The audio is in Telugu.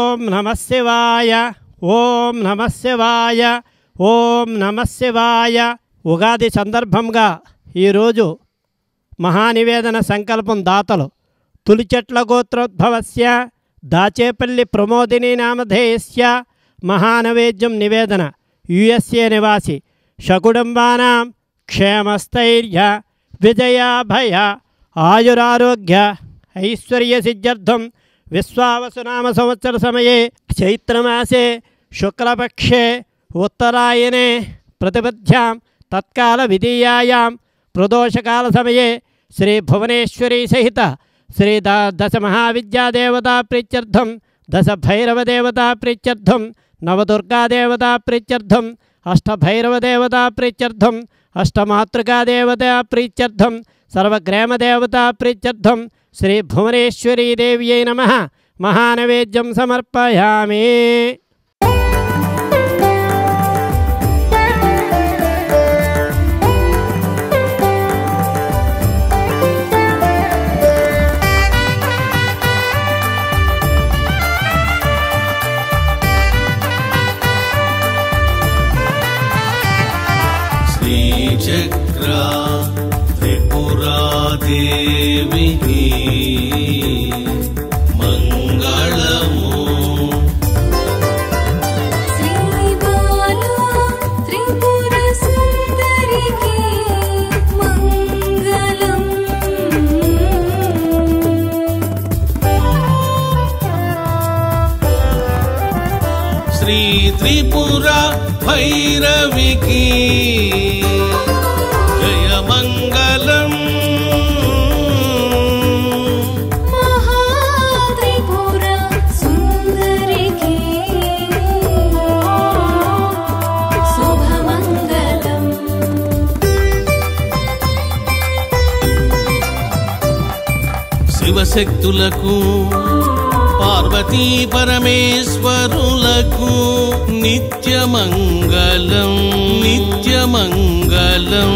ఓం నమః శివాయ, ఓం నమః శివాయ, ఓం నమః శివాయ. ఉగాది సందర్భంగా ఈరోజు మహానివేదన సంకల్పం దాతలు తులిచెట్ల గోత్రోద్భవస్య దాచేపల్లి ప్రమోదిని నామధేయస్య మహానవేద్యం నివేదన. యుఎస్ఏ నివాసి షకుటుంబానాం క్షేమస్థైర్య విజయాభయ ఆయురారోగ్య ఐశ్వర్యసిద్ధ్యర్థం విశ్వావసునామ సంవత్సర సమయే చైత్రమాసే శుక్లపక్షే ఉత్తరాయణే ప్రతిపద్యాం తత్కాల విధీయాయాం ప్రదోషకాల సమయే శ్రీ భువనేశ్వరీ సహిత శ్రీ దశ మహావిద్యాదేవతా ప్రీత్యర్థం, దశ భైరవదేవతా ప్రీత్యర్థం, నవదుర్గాదేవతా ప్రీత్యర్థం, అష్టభైరవదేవతా ప్రీత్యర్థం, అష్టమాతృకాదేవతా ప్రీత్యర్థం, సర్వగ్రామదేవతా ప్రీత్యర్థం శ్రీ భువనేశ్వరీ దేవ్యై నమః మహానవేద్యం సమర్పయామి. శ్రీచక్రా త్రిపురాదేవికి మంగళము. శ్రీబాలా త్రిపుర సుందరికి మంగళం. శ్రీ త్రిపుర భైరవికి జయమంగళం. మహాత్రిపుర సుందరికి శుభమంగళం. శివశక్తులకు పార్వతీ పరమేశ్వరులకు నిత్యమంగళం, నిత్యమంగళం.